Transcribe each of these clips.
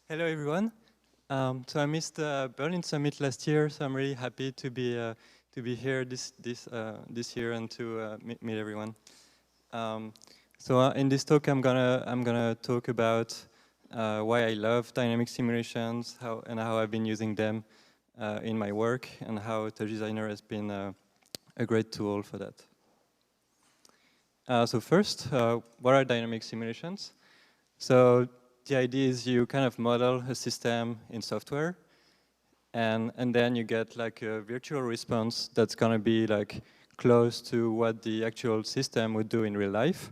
Hello, everyone. So I missed the Berlin Summit last year, so I'm really happy to be here this year and to meet everyone. In this talk, I'm gonna talk about why I love dynamic simulations, how I've been using them in my work, and how TouchDesigner has been a great tool for that. So first, what are dynamic simulations? So the idea is you kind of model a system in software, and then you get like a virtual response that's gonna be like close to what the actual system would do in real life.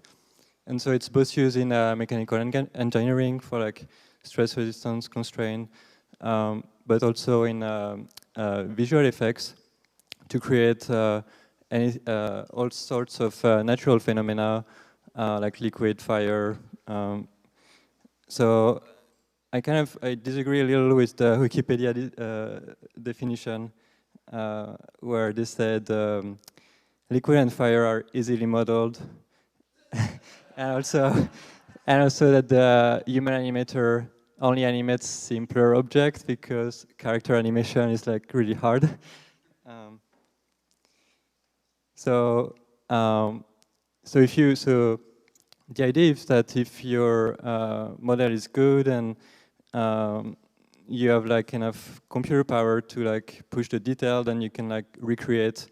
And so it's both used in mechanical engineering for like stress resistance constraint, but also in visual effects to create all sorts of natural phenomena like liquid, fire. So I disagree a little with the Wikipedia definition, where they said liquid and fire are easily modeled, and also that the human animator only animates simpler objects because character animation is like really hard. Um, so um, so the idea is that if your model is good and um, you have like enough computer power to like push the detail, then you can like recreate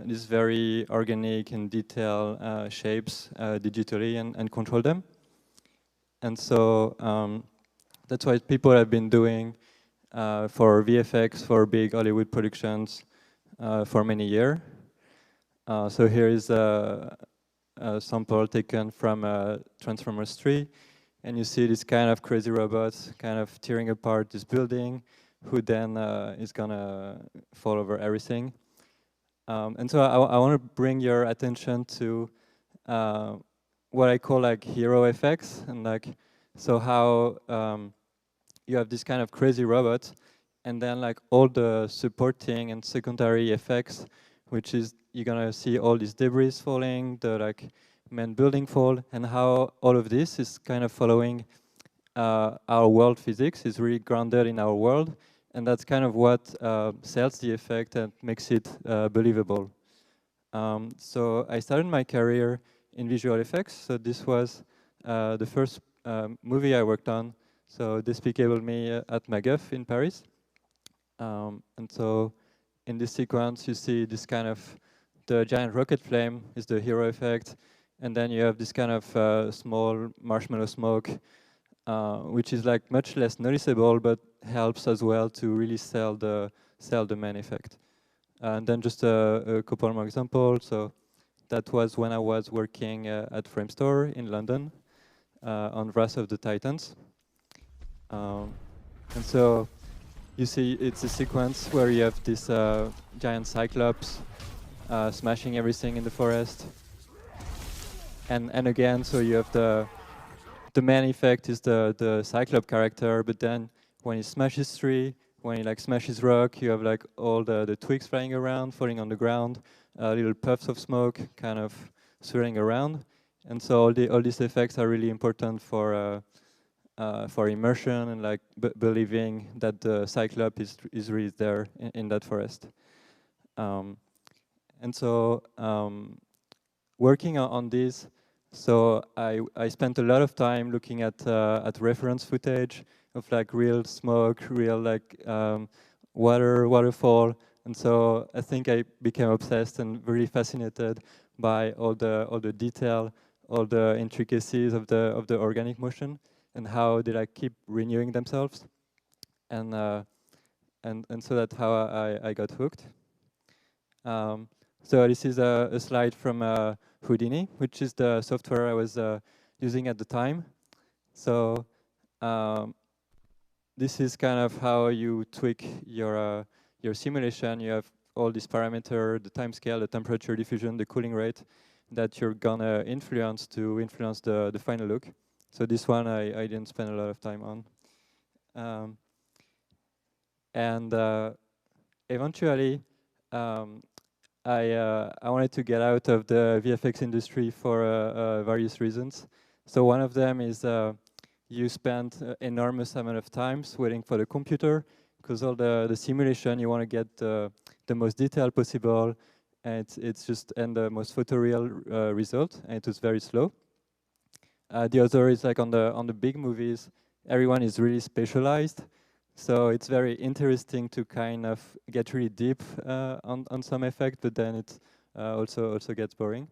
these very organic and detailed shapes digitally and control them. And so that's what people have been doing for VFX, for big Hollywood productions for many years. So here is a sample taken from Transformers 3, and you see this kind of crazy robot kind of tearing apart this building, who then is gonna fall over everything. And so I want to bring your attention to what I call like hero effects, and like so how you have this kind of crazy robot, and then like all the supporting and secondary effects, which is you're gonna see all these debris falling, the like main building fall, and how all of this is kind of following our world physics, is really grounded in our world, and that's kind of what sells the effect and makes it believable. So I started my career in visual effects. So this was the first movie I worked on. So Despicable Me at McGuff in Paris. And so in this sequence, you see this kind of, the giant rocket flame is the hero effect. And then you have this kind of small marshmallow smoke, which is like much less noticeable, but helps as well to really sell the main effect. And then just a couple more examples. So that was when I was working at Framestore in London on Wrath of the Titans. And so you see it's a sequence where you have this giant cyclops smashing everything in the forest. And again, so you have the main effect is the cyclops character, but then when he smashes tree, when he like smashes rock, you have like all the twigs flying around, falling on the ground, little puffs of smoke kind of swirling around. And so all these effects are really important for immersion and like believing that the cyclops is really there in that forest. Um, and so working on this, so I spent a lot of time looking at reference footage of like real smoke, real like waterfall, and so I think I became obsessed and really fascinated by all the detail, all the intricacies of the organic motion, and how they like keep renewing themselves, and and so that's how I got hooked. Um, so this is a slide from Houdini, which is the software I was using at the time. So um, this is kind of how you tweak your simulation. You have all these parameters, the time scale, the temperature diffusion, the cooling rate, that you're gonna influence to influence the final look. So this one I didn't spend a lot of time on. Um, and eventually, um, I wanted to get out of the VFX industry for various reasons. So one of them is you spend enormous amount of times waiting for the computer, because all the simulation, you want to get the most detail possible, and it's just and the most photoreal result, and it was very slow. The other is like on the big movies, everyone is really specialized, so it's very interesting to kind of get really deep on some effect, but then it also gets boring.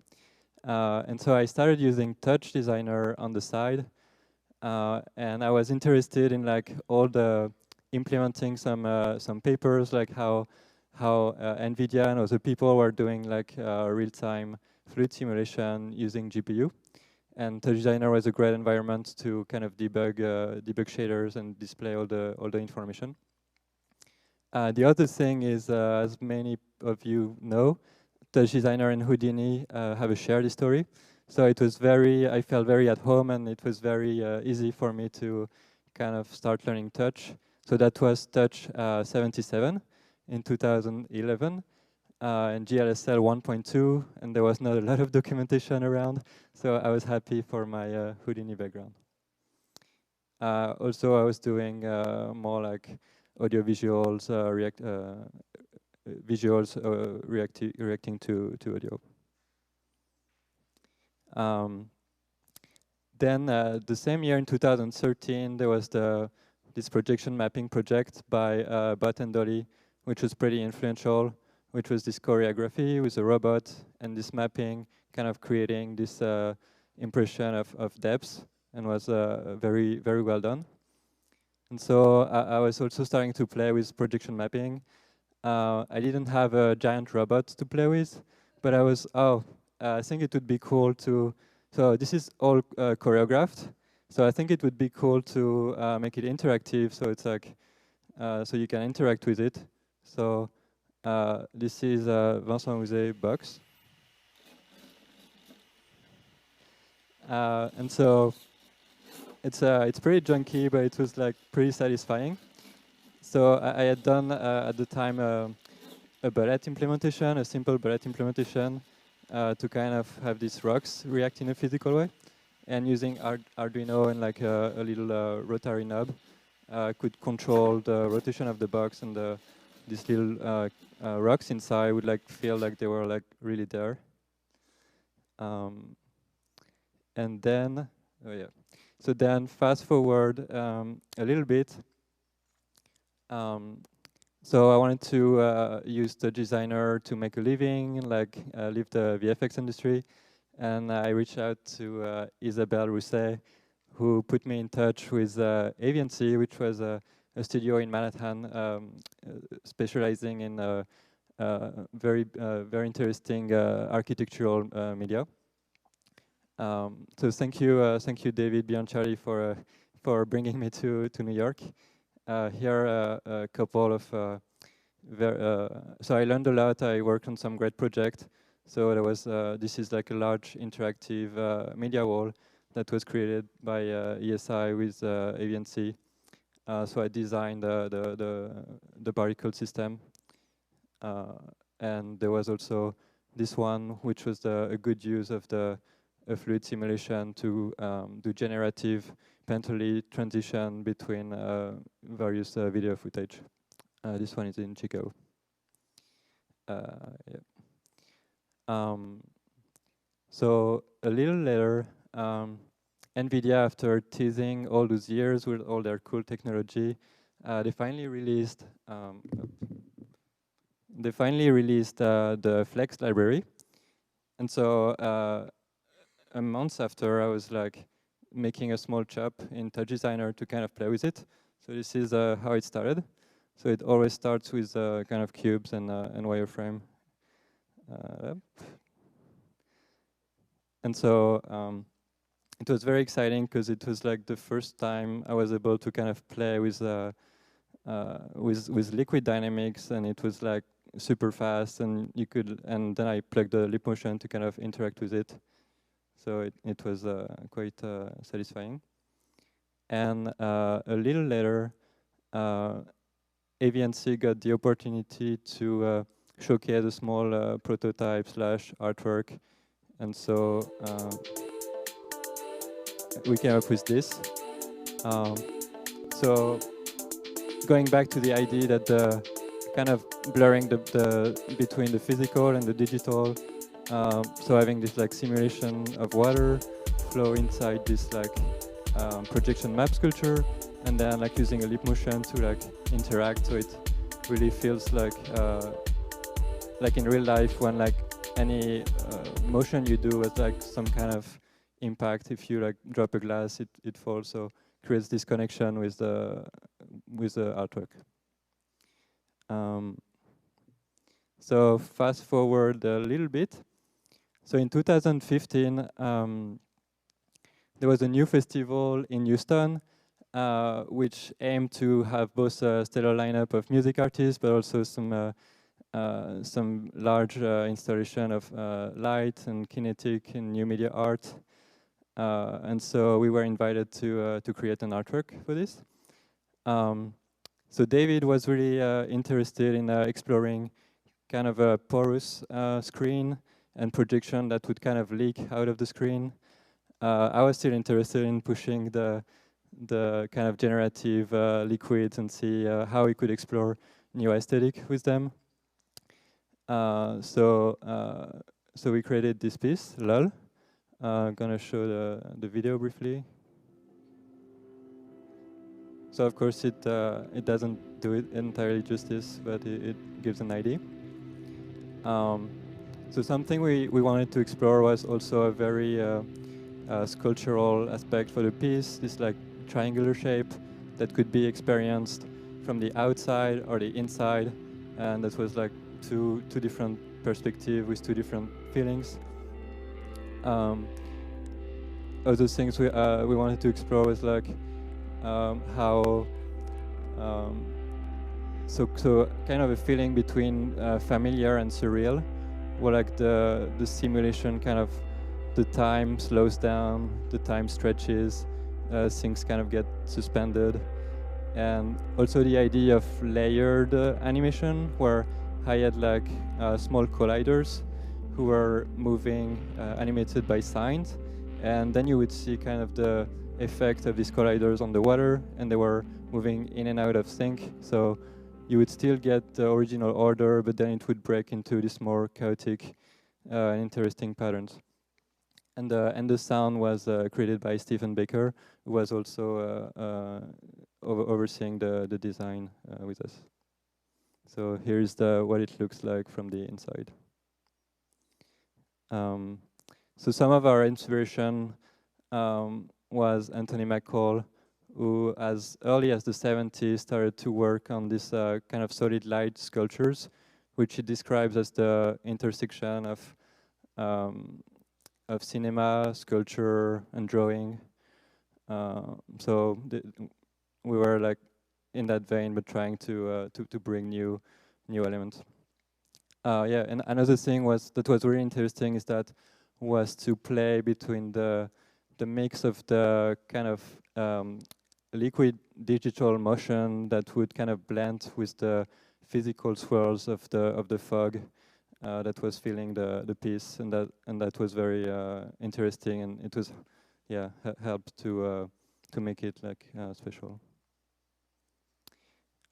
And so I started using TouchDesigner on the side, and I was interested in like all the implementing some papers, like how NVIDIA and other people were doing like real-time fluid simulation using GPU. And TouchDesigner was a great environment to kind of debug shaders and display all the information. The other thing is, as many of you know, TouchDesigner and Houdini have a shared history. So it was I felt very at home, and it was very easy for me to kind of start learning Touch. So that was Touch 77 in 2011, and GLSL 1.2, and there was not a lot of documentation around, so I was happy for my Houdini background. Also, I was doing more like audio visuals, reacting to audio. Then the same year in 2013, there was this projection mapping project by Bot and Dolly, which was pretty influential, which was this choreography with a robot and this mapping, kind of creating this impression of depth, and was very, very well done. And so I was also starting to play with projection mapping. I didn't have a giant robot to play with, but I think it would be cool to, so this is all choreographed, so I think it would be cool to make it interactive, so it's like, so you can interact with it. So this is Vincent Houzé box. And so it's pretty junky, but it was like pretty satisfying. So I had done at the time a bullet implementation, a simple bullet implementation, to kind of have these rocks react in a physical way. And using Arduino and like a little rotary knob, could control the rotation of the box, and these little rocks inside would like feel like they were like really there. And then, oh yeah. So then fast forward a little bit. So I wanted to use the designer to make a living, like leave the VFX industry. And I reached out to Isabelle Rousset, who put me in touch with Aviancy, which was a studio in Manhattan specializing in very interesting architectural media. So thank you, David Bianchari, for bringing me to New York. Here a couple of so I learned a lot. I worked on some great projects. So there was this is like a large interactive media wall that was created by ESI with Aviancy. So I designed the particle system, and there was also this one, which was a good use of the fluid simulation to do generative pentally transition between various video footage. This one is in Chicago. Yeah. So a little later, NVIDIA, after teasing all those years with all their cool technology, they finally released the Flex library. And so a month after, I was like making a small chop in TouchDesigner to kind of play with it. So this is how it started. So it always starts with kind of cubes and wireframe. And so it was very exciting because it was like the first time I was able to kind of play with liquid dynamics, and it was like super fast, and and then I plugged the lip motion to kind of interact with it. So it was quite satisfying. And a little later, Aviancy got the opportunity to showcase a small prototype / artwork. And so we came up with this. Um, so going back to the idea that the kind of blurring the between the physical and the digital. So having this like simulation of water flow inside this like projection map sculpture, and then like using a lip motion to like interact, so it really feels like in real life when like any motion you do has like some kind of impact. If you like drop a glass, it falls. So creates this connection with the artwork. Um, so fast forward a little bit. So in 2015, there was a new festival in Houston, which aimed to have both a stellar lineup of music artists, but also some large installation of light and kinetic and new media art. And so we were invited to create an artwork for this. So David was really interested in exploring kind of a porous screen and projection that would kind of leak out of the screen. I was still interested in pushing the kind of generative liquids and see how we could explore new aesthetic with them. So we created this piece, LOL. I'm gonna show the video briefly. So of course it doesn't do it entirely justice, but it gives an idea. So something we wanted to explore was also a very sculptural aspect for the piece, this like triangular shape that could be experienced from the outside or the inside, and that was like two different perspectives with two different feelings. Other things we wanted to explore was like how so kind of a feeling between familiar and surreal, where like the simulation kind of the time slows down, the time stretches, things kind of get suspended, and also the idea of layered animation, where I had like small colliders who were moving, animated by signs, and then you would see kind of the effect of these colliders on the water, and they were moving in and out of sync. So you would still get the original order, but then it would break into this more chaotic and interesting patterns. And the sound was created by Stephen Baker, who was also overseeing the design with us. So here's what it looks like from the inside. So some of our inspiration was Anthony McCall, who as early as the 70s started to work on this kind of solid light sculptures, which he describes as the intersection of cinema, sculpture, and drawing. So we were like in that vein, but trying to bring new elements. Yeah, and another thing that was really interesting is that was to play between the mix of the kind of liquid digital motion that would kind of blend with the physical swirls of the fog that was filling the piece, and that was very interesting, and it was helped to make it like special.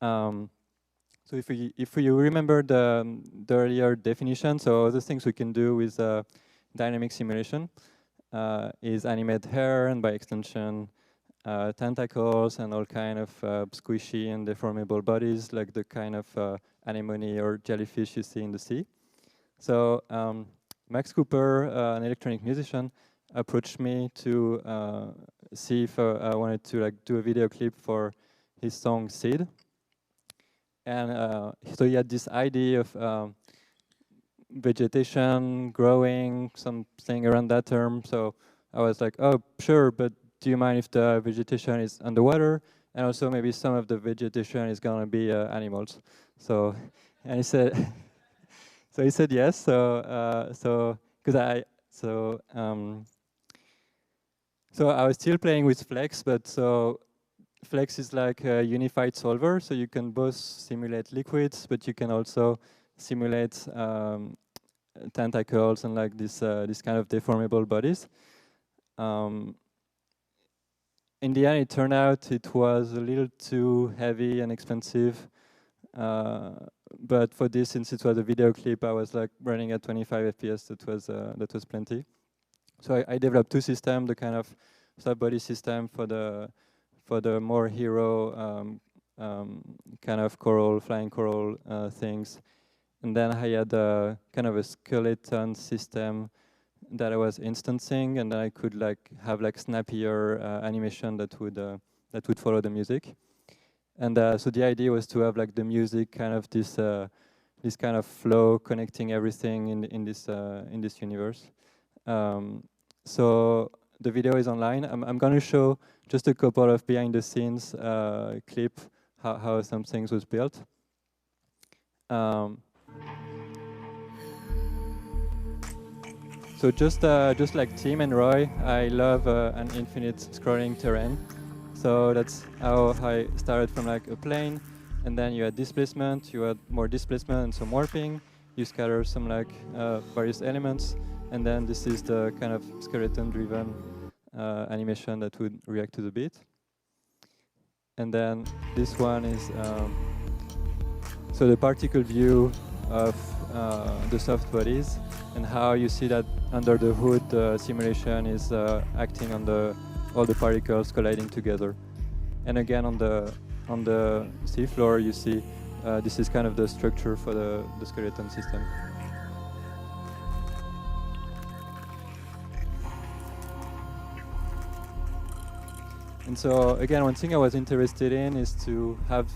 So if you remember the earlier definition, so other things we can do with dynamic simulation is animate hair, and by extension tentacles and all kind of squishy and deformable bodies, like the kind of anemone or jellyfish you see in the sea. So Max Cooper, an electronic musician, approached me to see if I wanted to like do a video clip for his song Seed. And so he had this idea of vegetation growing, something around that term. So I was like, oh, sure, but do you mind if the vegetation is underwater? And also maybe some of the vegetation is gonna be animals. So, and he said, so he said yes. So I was still playing with Flex, but so Flex is like a unified solver, so you can both simulate liquids, but you can also simulate tentacles and like this kind of deformable bodies. in the end, it turned out it was a little too heavy and expensive. But for this, since it was a video clip, I was like running at 25 FPS. That was plenty. So I developed two systems: the kind of sub-body system for the more hero kind of flying coral things, and then I had a kind of a skeleton system that I was instancing, and then I could like have like snappier animation that would follow the music. And so the idea was to have like the music kind of this kind of flow connecting everything in this universe. So the video is online. I'm going to show just a couple of behind the scenes clip how some things was built. So just like Tim and Roy, I love an infinite scrolling terrain. So that's how I started from like a plane, and then you had displacement, you had more displacement and some warping. You scatter some like various elements, and then this is the kind of skeleton-driven animation that would react to the beat. And then this one is so the particle view of the soft bodies, and how you see that under the hood the simulation is acting on all the particles colliding together. And again on the seafloor you see this is kind of the structure for the skeleton system. And so again, one thing I was interested in is to have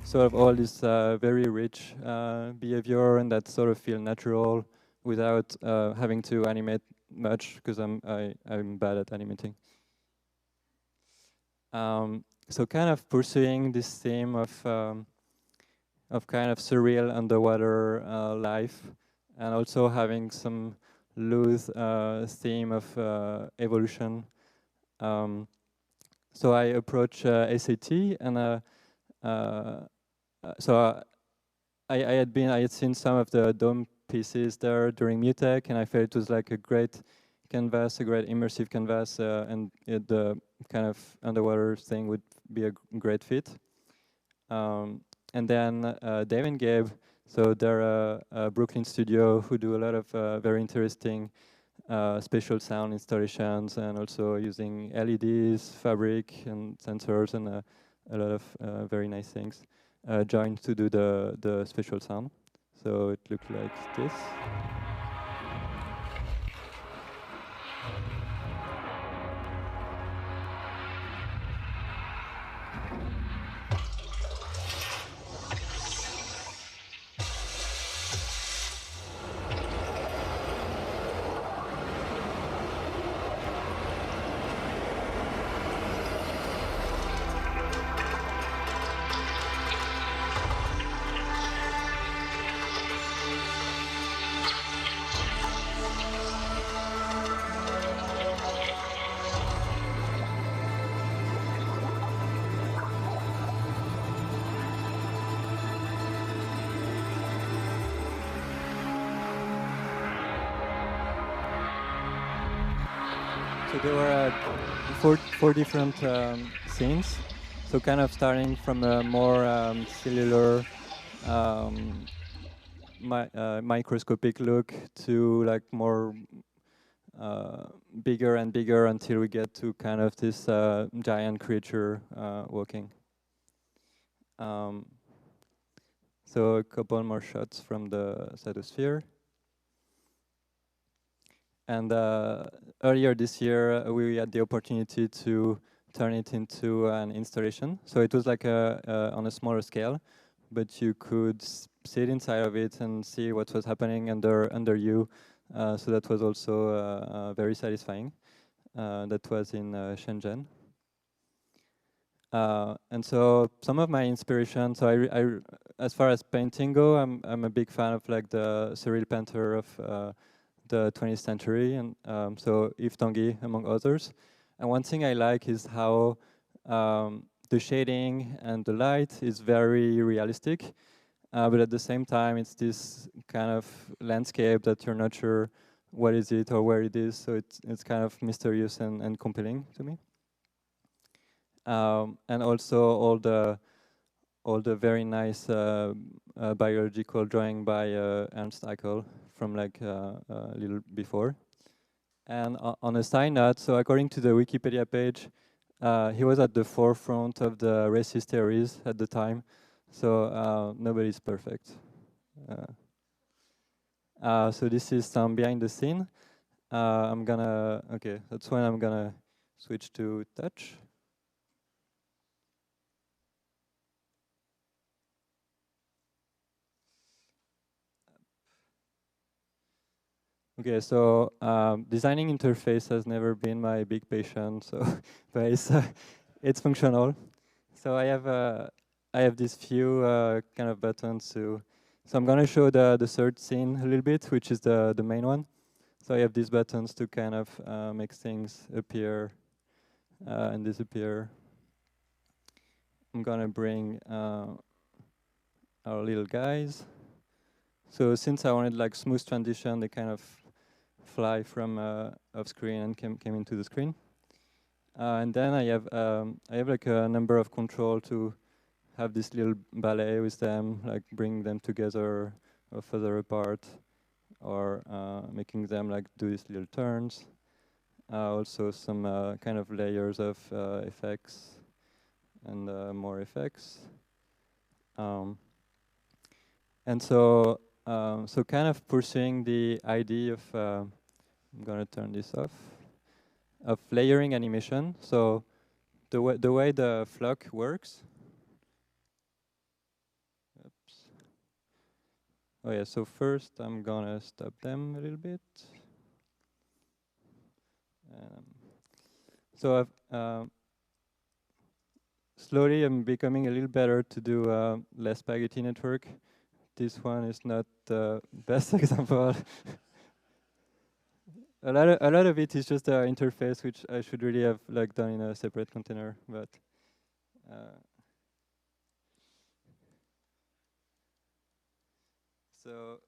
sort of all this very rich behavior, and that sort of feel natural without having to animate much, because I'm bad at animating. So kind of pursuing this theme of kind of surreal underwater life, and also having some loose theme of evolution. So I approach SAT, and so I had seen some of the dome pieces there during MUTEC, and I felt it was like a great canvas, a great immersive canvas, and the kind of underwater thing would be a great fit. And then Dave and Gabe, so they're a Brooklyn studio who do a lot of very interesting spatial sound installations, and also using LEDs, fabric, and sensors, and a lot of very nice things joined to do the spatial sound. So it looked like this. So there were four different scenes. So kind of starting from a more cellular, microscopic look to like more bigger and bigger, until we get to kind of this giant creature walking. So a couple more shots from the cytosphere. And earlier this year, we had the opportunity to turn it into an installation. So it was like on a smaller scale, but you could sit inside of it and see what was happening under you. So that was also very satisfying. That was in Shenzhen. And so some of my inspiration, so I as far as painting go, I'm a big fan of like the surreal painter of the 20th century, and so Yves Tanguy, among others. And one thing I like is how the shading and the light is very realistic, but at the same time it's this kind of landscape that you're not sure what is it or where it is, so it's kind of mysterious and compelling to me. and also all the very nice biological drawing by Ernst Haeckel from like a little before. And on a side note, so according to the Wikipedia page, he was at the forefront of the racist theories at the time. So nobody's perfect. So this is some behind the scene. Okay, that's when I'm gonna switch to touch. Okay, so designing interface has never been my big passion, so but it's functional. So I have these few kind of buttons to. So I'm gonna show the third scene a little bit, which is the main one. So I have these buttons to kind of make things appear and disappear. I'm gonna bring our little guys. So since I wanted like smooth transition, they kind of fly from off screen and came into the screen. And then I have like a number of control to have this little ballet with them, like bring them together or further apart, or making them like do these little turns. Also some kind of layers of effects and more effects. And so kind of pursuing the idea of, I'm gonna turn this off, of layering animation. So the way the flock works. Oops. Oh yeah, so first I'm gonna stop them a little bit. Um, so slowly I'm becoming a little better to do less spaghetti network. This one is not the best example. A lot of it is just the interface, which I should really have like done in a separate container, but. Uh, so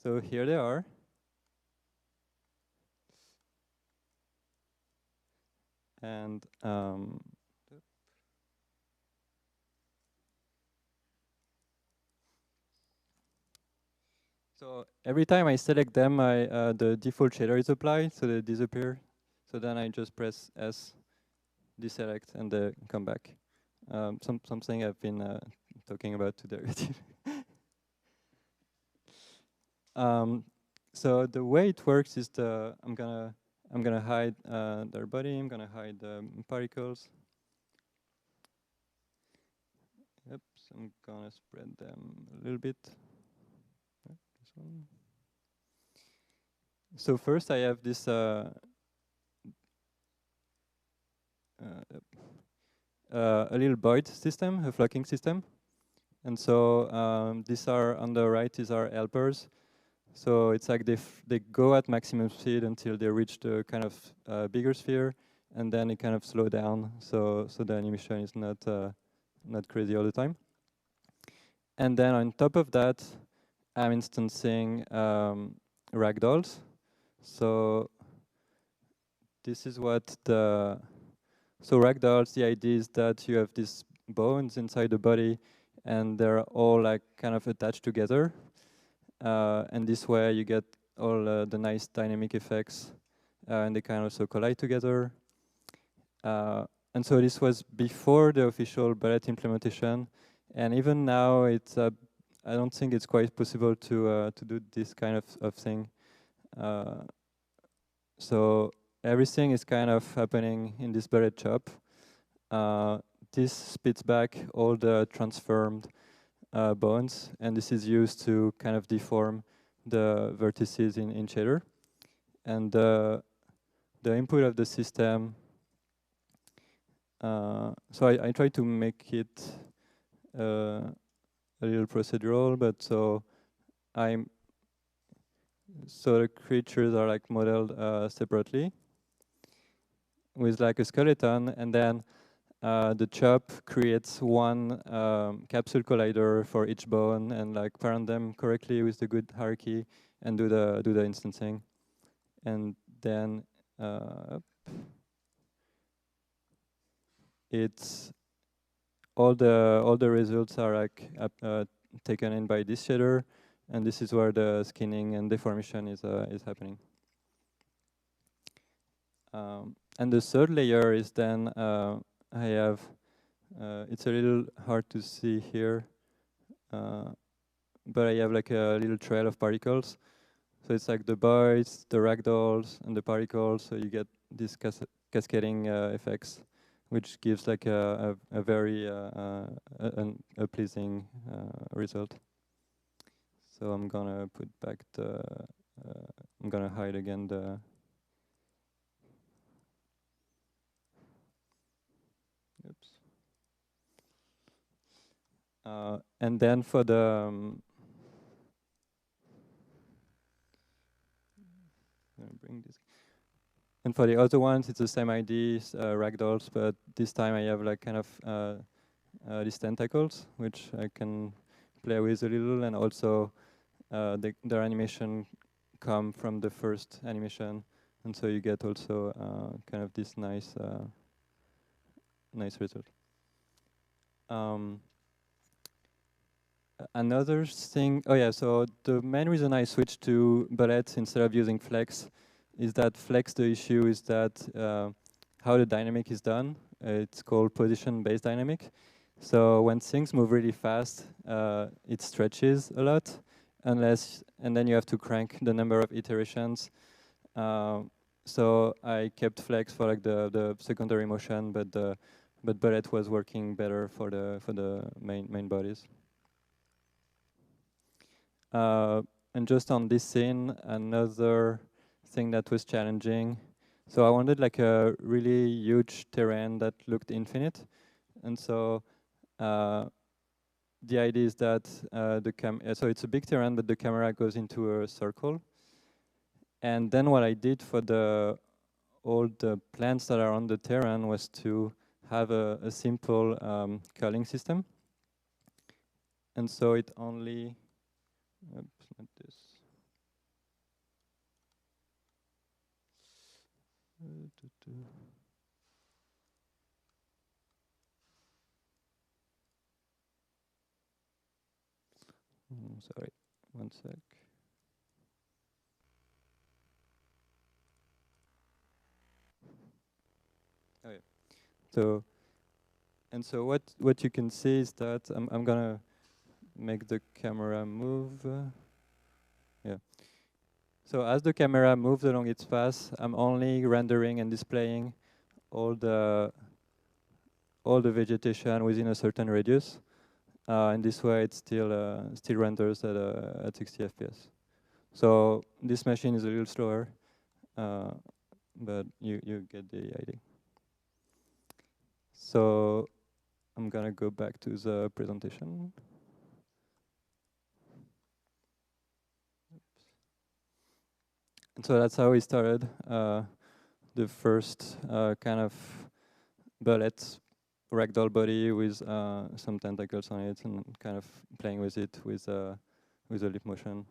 so here they are. And so every time I select them, the default shader is applied, so they disappear. So then I just press S, deselect, and they come back. Something I've been talking about to derivative. So the way it works is I'm gonna hide their body. I'm gonna hide the particles. Oops, I'm gonna spread them a little bit. This one. So first I have this a little void system, a flocking system. And so these are on the right, these are helpers. So it's like they go at maximum speed until they reach the kind of bigger sphere, and then it kind of slow down. So the animation is not crazy all the time. And then on top of that, I'm instancing ragdolls. So this is what so ragdolls, the idea is that you have these bones inside the body, and they're all like kind of attached together. And this way you get all the nice dynamic effects, and they can also collide together. And so this was before the official ballet implementation, and even now I don't think it's quite possible to do this kind of thing. So everything is kind of happening in this ballet chop. This spits back all the transformed bones, and this is used to kind of deform the vertices in shader. And the input of the system, so I try to make it a little procedural, but so the creatures are like modeled separately with like a skeleton, and then the chop creates one capsule collider for each bone, and like parent them correctly with the good hierarchy, and do the instancing, and then it's all the results are like taken in by this shader, and this is where the skinning and deformation is happening. And the third layer is then I have it's a little hard to see here, but I have like a little trail of particles. So it's like the boys, the ragdolls, and the particles. So you get these cascading effects, which gives like a very a pleasing result. So I'm gonna put back the. I'm gonna hide again the. Oops. And then for the. I'm gonna bring this. And for the other ones, it's the same idea, ragdolls, but this time I have like kind of these tentacles, which I can play with a little, and also their animation come from the first animation, and so you get also kind of this nice result. Another thing, oh yeah, so the main reason I switched to bullets instead of using flex is that flex, the issue is that how the dynamic is done. It's called position-based dynamic. So when things move really fast, it stretches a lot, and then you have to crank the number of iterations. So I kept flex for like the secondary motion, but bullet was working better for the main bodies. And just on this scene, another thing that was challenging. So I wanted like a really huge terrain that looked infinite, and so the idea is that so it's a big terrain, but the camera goes into a circle. And then what I did for all the plants that are on the terrain was to have a simple culling system. And so it only, oops, not this. Sorry, one sec. Oh yeah. So what you can see is that I'm gonna make the camera move. Yeah. So as the camera moves along its path, I'm only rendering and displaying all the vegetation within a certain radius. And this way, it still renders at 60 FPS. So this machine is a little slower, but you get the idea. So I'm gonna go back to the presentation. And so that's how we started the first kind of bullet ragdoll body with some tentacles on it, and kind of playing with it with a lip motion.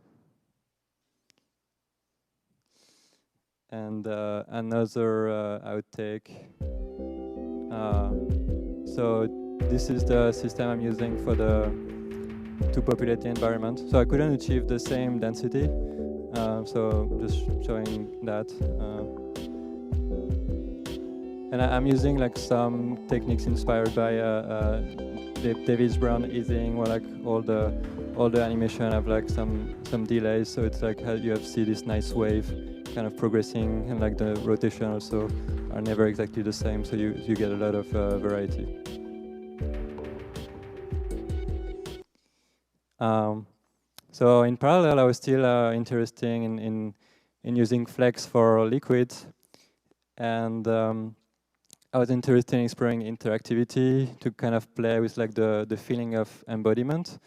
And another outtake. So this is the system I'm using for to populate the environment. So I couldn't achieve the same density. So just showing that. And I'm using like some techniques inspired by Davis Brown easing, where like all the animation have like some delays. So it's like how you see this nice wave kind of progressing, and like the rotation also are never exactly the same. So you get a lot of variety. So in parallel, I was still interested in using Flex for liquids, and I was interested in exploring interactivity to kind of play with like the feeling of embodiment,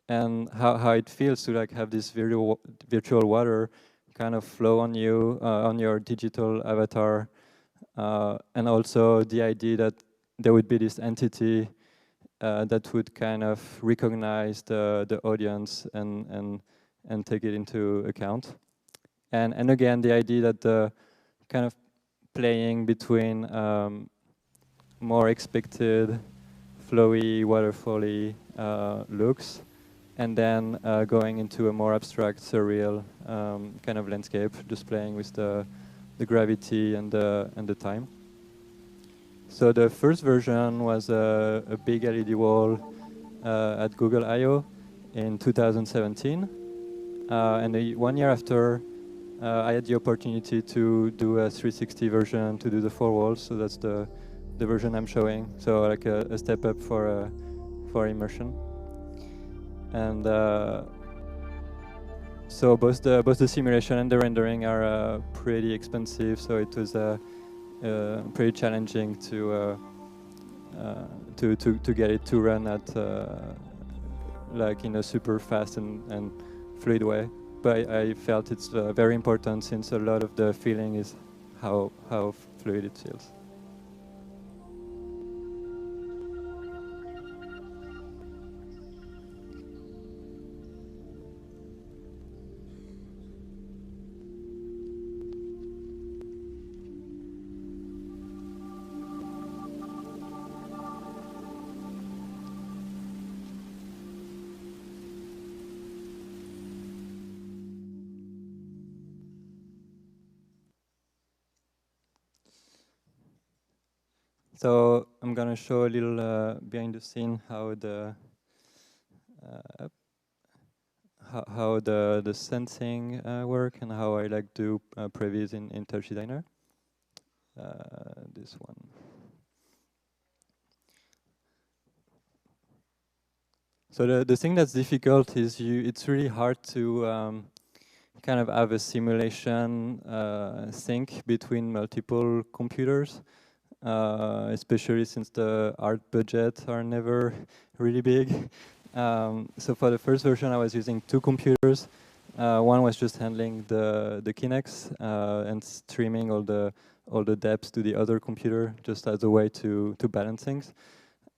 and how it feels to like have this virtual water kind of flow on you on your digital avatar, and also the idea that there would be this entity that would kind of recognize the audience and take it into account. And again, the idea that the kind of playing between more expected, flowy, waterfally looks, and then going into a more abstract, surreal kind of landscape, just playing with the gravity and the time. So the first version was a big LED wall at Google I/O in 2017, and 1 year after, I had the opportunity to do a 360 version to do the 4 walls. So that's the version I'm showing. So like a step up for immersion. And so both the simulation and the rendering are pretty expensive. So it was pretty challenging to get it to run at like in a super fast and fluid way. But I felt it's very important since a lot of the feeling is how fluid it feels. So I'm gonna show a little behind the scene how the sensing work and how I like do previews in TouchDesigner. This one. So the thing that's difficult is it's really hard to kind of have a simulation sync between multiple computers. Especially since the art budgets are never really big. So for the first version, I was using 2 computers. One was just handling the Kinects and streaming all the depths to the other computer, just as a way to balance things.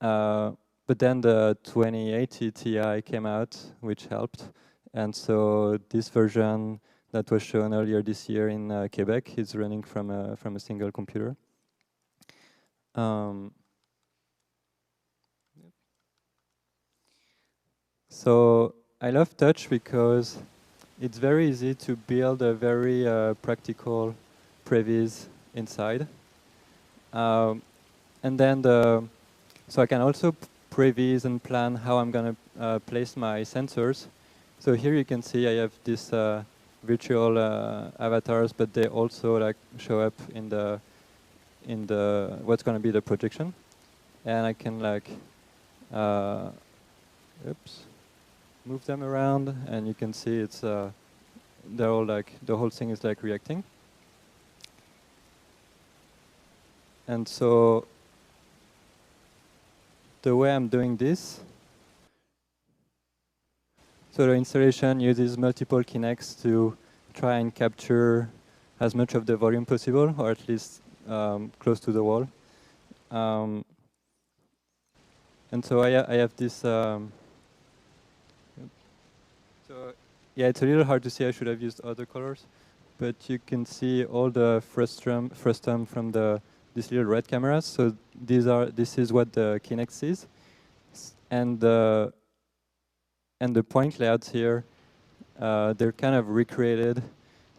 But then the 2080 Ti came out, which helped. And so this version that was shown earlier this year in Quebec is running from a single computer. So I love Touch because it's very easy to build a very practical previs inside. And then so I can also previs and plan how I'm going to place my sensors. So here you can see I have this virtual avatars, but they also like show up in the what's going to be the projection, and I can like move them around, and you can see it's they're all like the whole thing is like reacting. And so the way I'm doing this, so the installation uses multiple Kinects to try and capture as much of the volume possible, or at least close to the wall. And so I have this. So yeah, it's a little hard to see. I should have used other colors, but you can see all the frustum from these little red cameras. So this is what the Kinect sees, and the point clouds here, they're kind of recreated.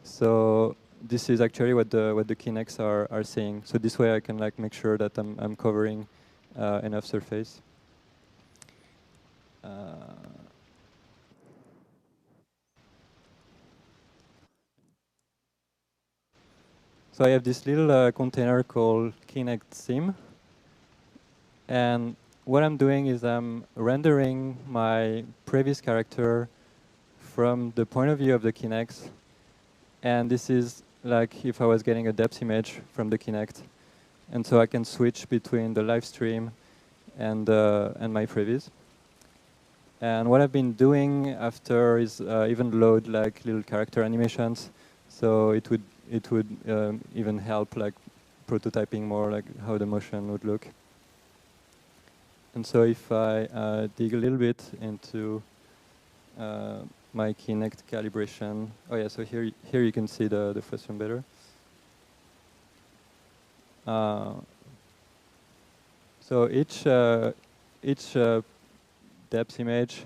So this is actually what the Kinects are seeing. So this way I can like make sure that I'm covering enough surface. So I have this little container called Kinect Sim. And what I'm doing is I'm rendering my previous character from the point of view of the Kinect. And this is like if I was getting a depth image from the Kinect. And so I can switch between the live stream and my previs. And what I've been doing after is even load like little character animations. So it would even help like prototyping more like how the motion would look. And so if I dig a little bit into my Kinect calibration, oh yeah, so here you can see the frustum better. So each depth image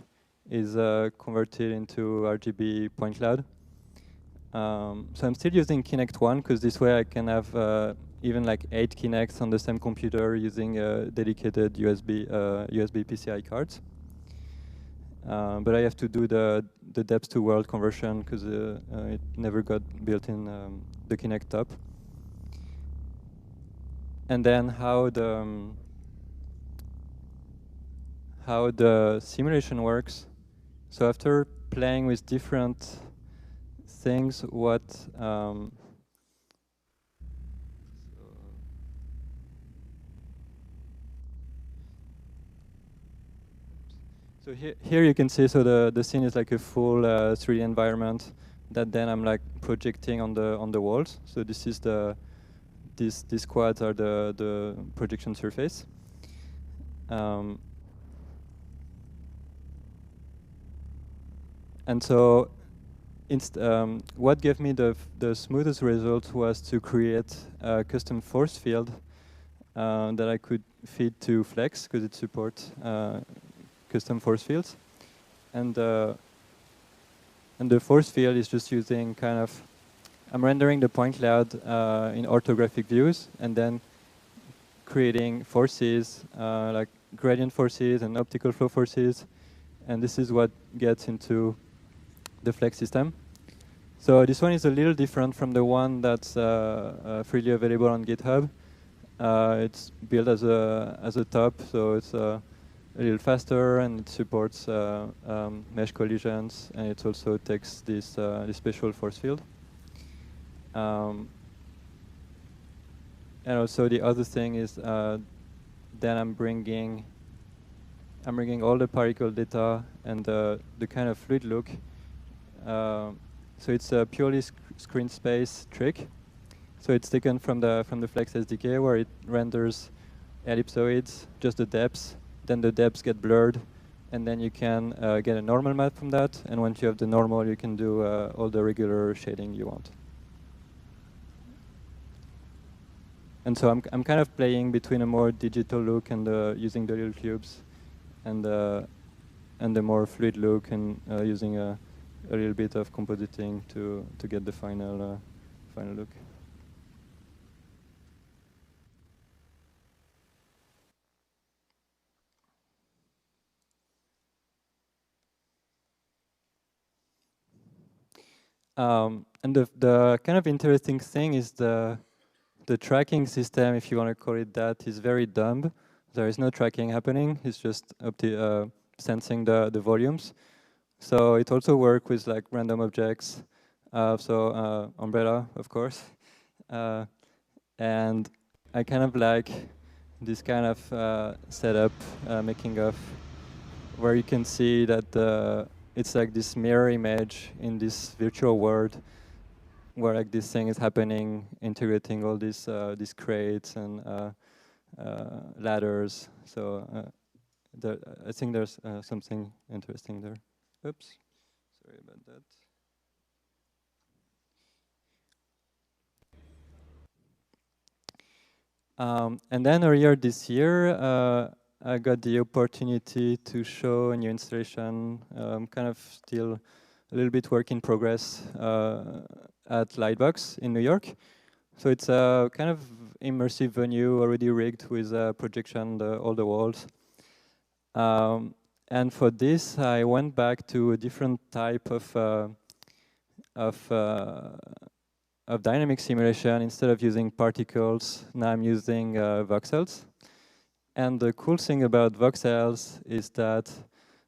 is converted into RGB point cloud. So I'm still using Kinect 1 because this way I can have even like 8 Kinects on the same computer using dedicated USB PCI cards. But I have to do the depth to world conversion because it never got built in the Kinect top. And then how the simulation works. So after playing with different things, so here you can see, so the scene is like a full 3D environment that then I'm like projecting on the walls. So this is these quads are the projection surface. And so what gave me the smoothest result was to create a custom force field that I could feed to Flex because it supports custom force fields. And the force field is just using kind of, I'm rendering the point cloud in orthographic views and then creating forces like gradient forces and optical flow forces. And this is what gets into the Flex system. So this one is a little different from the one that's freely available on GitHub. It's built as a top, so it's a little faster, and it supports mesh collisions, and it also takes this special force field. And also the other thing is then I'm bringing all the particle data and the kind of fluid look. So it's a purely screen space trick. So it's taken from the Flex SDK where it renders ellipsoids, just the depths. Then the depths get blurred, and then you can get a normal map from that. And once you have the normal, you can do all the regular shading you want. And so I'm kind of playing between a more digital look and using the little cubes, and the more fluid look, and using a little bit of compositing to get the final look. And the kind of interesting thing is the tracking system, if you want to call it that, is very dumb. There is no tracking happening. It's just sensing the volumes. So it also works with like random objects. So umbrella, of course. And I kind of like this kind of setup, making of where you can see that it's like this mirror image in this virtual world where like this thing is happening, integrating all these crates and ladders. So I think there's something interesting there. Oops, sorry about that. And then earlier this year, I got the opportunity to show a new installation, kind of still a little bit work in progress at Lightbox in New York. So it's a kind of immersive venue already rigged with a projection on all the walls. And for this, I went back to a different type of dynamic simulation. Instead of using particles, now I'm using voxels. And the cool thing about voxels is that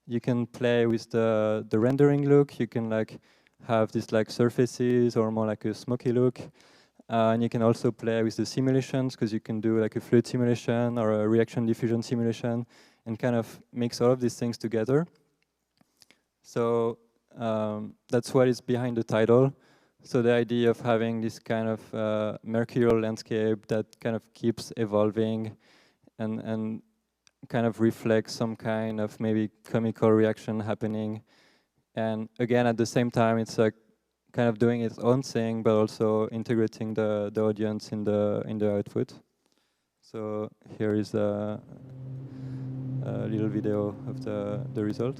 you can play with the rendering look. You can like have these like surfaces or more like a smoky look. And you can also play with the simulations because you can do like a fluid simulation or a reaction diffusion simulation and kind of mix all of these things together. So that's what is behind the title. So the idea of having this kind of mercurial landscape that kind of keeps evolving and kind of reflects some kind of maybe chemical reaction happening. And again, at the same time, it's like kind of doing its own thing, but also integrating the audience in the output. So here is a little video of the result.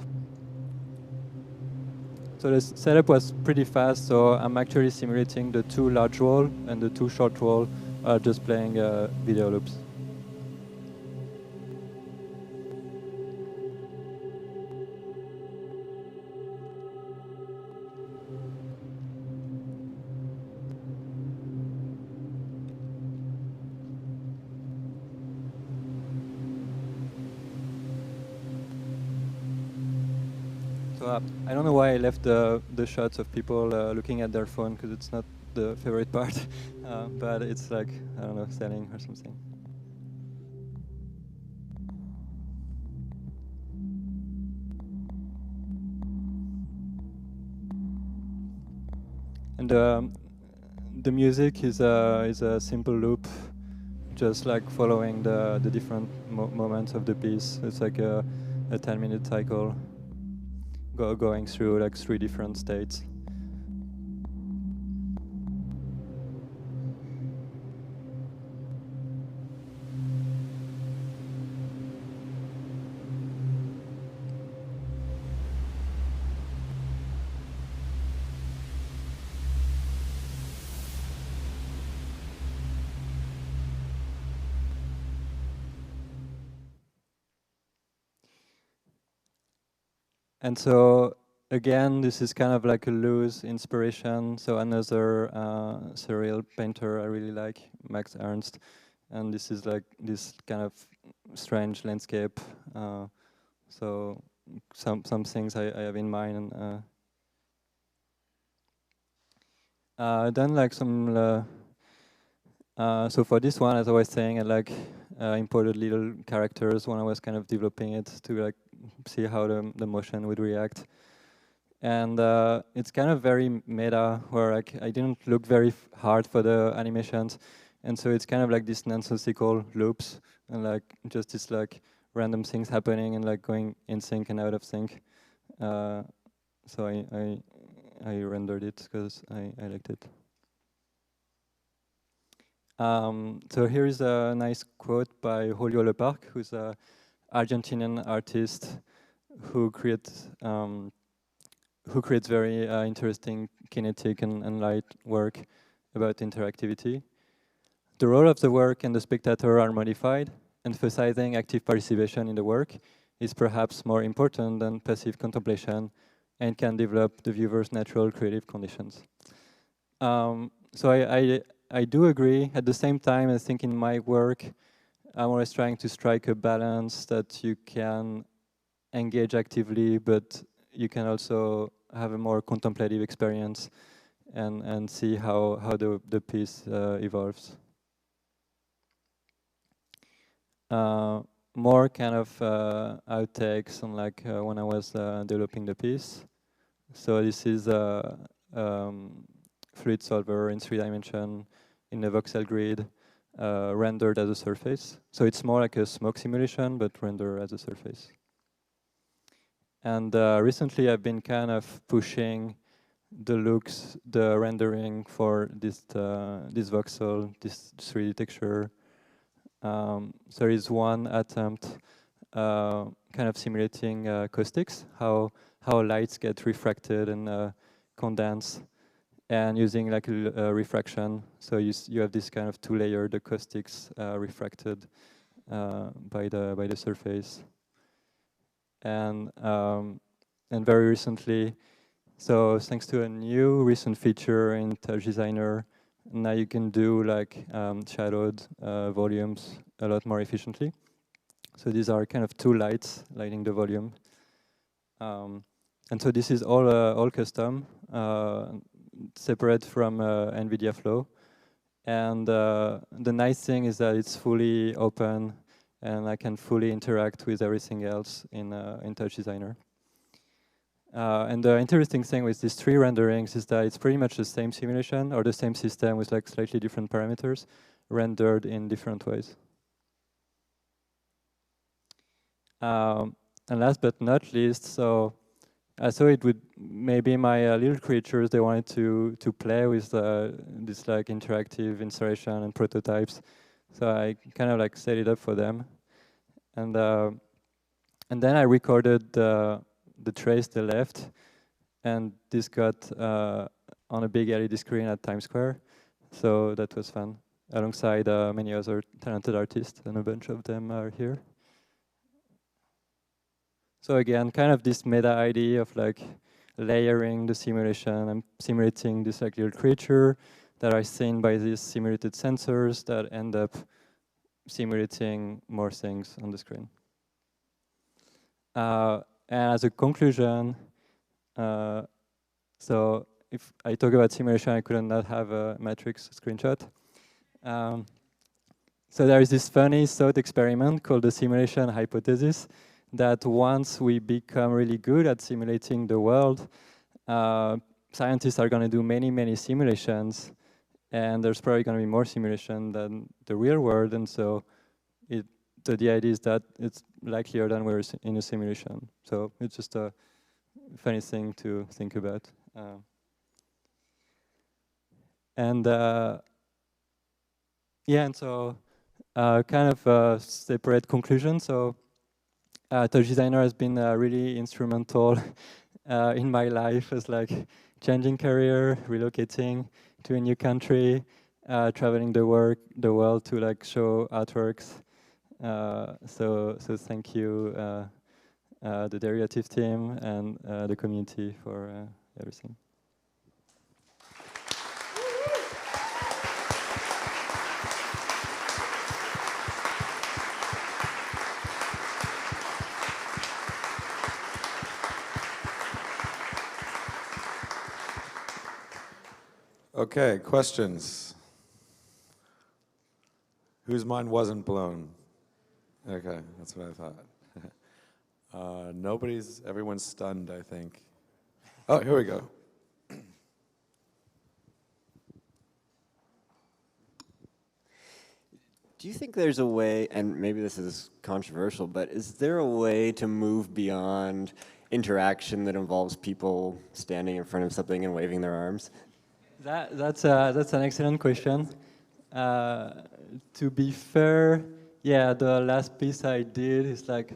So the setup was pretty fast, so I'm actually simulating the 2 large roll and the 2 short roll are just playing video loops. So I don't know why I left the shots of people looking at their phone, because it's not the favorite part, but it's like, I don't know, selling or something. And the music is a simple loop, just like following the different moments of the piece. It's like a 10-minute cycle going through like 3 different states. And so again, this is kind of like a loose inspiration. So another surreal painter I really like, Max Ernst, and this is like this kind of strange landscape. So some things I have in mind. And then like some. So for this one, as I was saying, I like imported little characters when I was kind of developing it to like see how the motion would react. And it's kind of very meta, where like I didn't look very hard for the animations, and so it's kind of like this nonsensical loops and like just this like random things happening and like going in sync and out of sync. So I rendered it because I liked it. So here is a nice quote by Julio Leparc, who's an Argentinian artist who creates very interesting kinetic and light work about interactivity. The role of the work and the spectator are modified. Emphasizing active participation in the work is perhaps more important than passive contemplation and can develop the viewer's natural creative conditions. So I do agree. At the same time, I think in my work, I'm always trying to strike a balance that you can engage actively, but you can also have a more contemplative experience and see how the piece evolves. More kind of outtakes on like when I was developing the piece. So this is a fluid solver in 3 dimension in a voxel grid, rendered as a surface. So it's more like a smoke simulation, but rendered as a surface. And recently I've been kind of pushing the looks, the rendering for this voxel, this 3D texture. So there is one attempt kind of simulating acoustics, how lights get refracted and condensed, and using like a refraction. So you have this kind of 2-layered acoustics refracted by the surface. And very recently, so thanks to a new recent feature in TouchDesigner, now you can do like shadowed volumes a lot more efficiently. So these are kind of 2 lights lighting the volume. And so this is all custom, separate from NVIDIA Flow. And the nice thing is that it's fully open, and I can fully interact with everything else in TouchDesigner. And the interesting thing with these 3 renderings is that it's pretty much the same simulation or the same system with like slightly different parameters rendered in different ways. And last but not least, so I thought it would maybe my little creatures, they wanted to play with this like interactive installation and prototypes. So I kind of like set it up for them, and then I recorded the trace they left, and this got on a big LED screen at Times Square. So that was fun, alongside many other talented artists, and a bunch of them are here. So again, kind of this meta idea of like layering the simulation. I'm simulating this like little creature that are seen by these simulated sensors that end up simulating more things on the screen. And as a conclusion, so if I talk about simulation, I couldn't not have a matrix screenshot. So there is this funny thought experiment called the simulation hypothesis, that once we become really good at simulating the world, scientists are going to do many, many simulations, and there's probably going to be more simulation than the real world, and so the idea is that it's likelier than we're in a simulation. So it's just a funny thing to think about. And so kind of a separate conclusion. So TouchDesigner has been really instrumental in my life, as like changing career, relocating to a new country, traveling the world to like show artworks. So thank you, the derivative team and the community for everything. Okay, questions? Whose mind wasn't blown? Okay, that's what I thought. Everyone's stunned, I think. Oh, here we go. Do you think there's a way, and maybe this is controversial, but is there a way to move beyond interaction that involves people standing in front of something and waving their arms? That's an excellent question. To be fair, yeah, the last piece I did is like,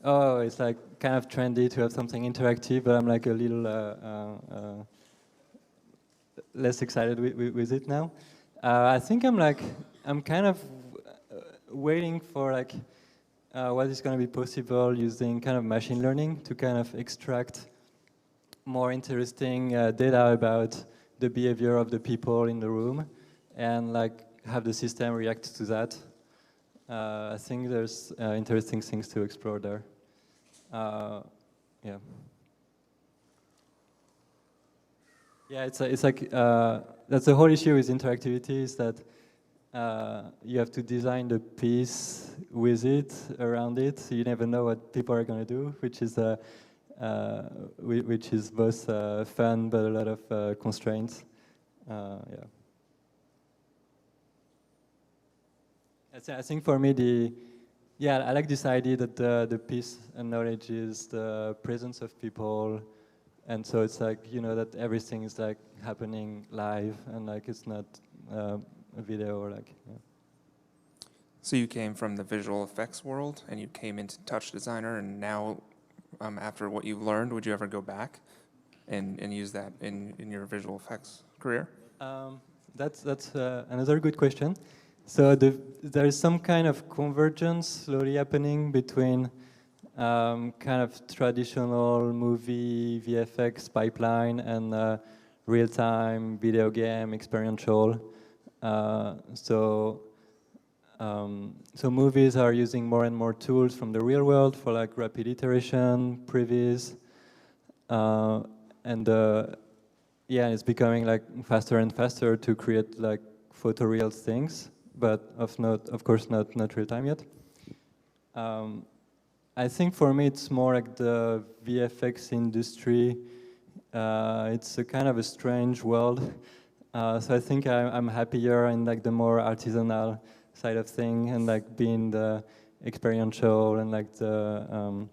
oh, it's like kind of trendy to have something interactive, but I'm like a little less excited with it now. I think I'm kind of waiting for like what is going to be possible using kind of machine learning to kind of extract more interesting data about the behavior of the people in the room, and like have the system react to that. I think there's interesting things to explore there. Yeah. Yeah, it's like that's the whole issue with interactivity, is that you have to design the piece with it, around it. So you never know what people are going to do, which is both fun but a lot of constraints. Yeah. I think for me I like this idea that the piece acknowledges the presence of people, and so it's like, you know, that everything is like happening live, and like it's not a video or like. Yeah. So you came from the visual effects world, and you came into TouchDesigner, and now, after what you've learned, would you ever go back and use that in your visual effects career? That's another good question. So there is some kind of convergence slowly happening between kind of traditional movie VFX pipeline and real-time video game experiential. So movies are using more and more tools from the real world for like rapid iteration, previews, and it's becoming like faster and faster to create like photoreal things, but of course not real time yet. I think for me it's more like the VFX industry. It's a kind of a strange world. So I think I'm happier in like the more artisanal side of thing, and like being the experiential and like the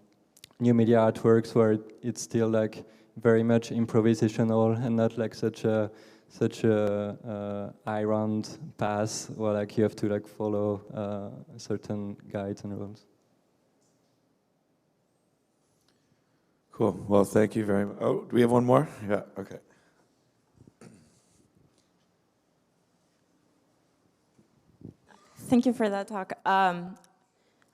new media artworks where it's still like very much improvisational and not like such a such a high-round path where like you have to like follow certain guides and rules. Cool. Well, thank you very much. Oh, do we have one more? Yeah. Okay. Thank you for that talk.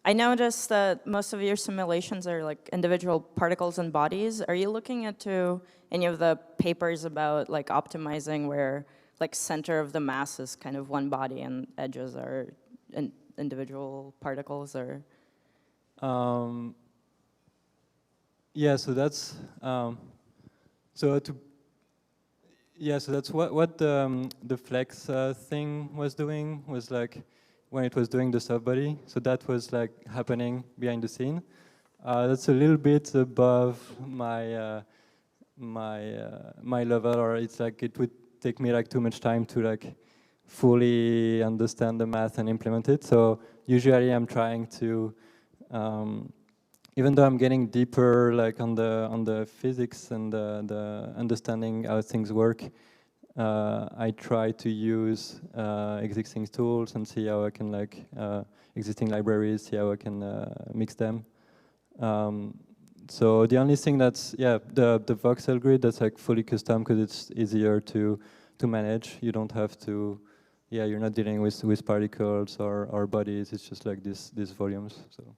I noticed that most of your simulations are like individual particles and bodies. Are you looking into any of the papers about like optimizing where like center of the mass is kind of one body and edges are individual particles, or? Yeah, so that's so that's what the flex thing was doing, was like when it was doing the sub body. So that was like happening behind the scene. That's a little bit above my my level, or it's like it would take me like too much time to like fully understand the math and implement it. So usually I'm trying to even though I'm getting deeper, like on the physics and the understanding how things work, I try to use existing tools and see how I can like existing libraries, see how I can mix them. So the only thing that's the voxel grid, that's like fully custom because it's easier to manage. You don't have to you're not dealing with particles or bodies. It's just like these volumes. So.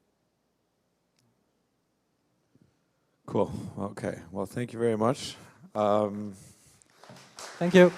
Cool. Okay. Well, thank you very much. Thank you.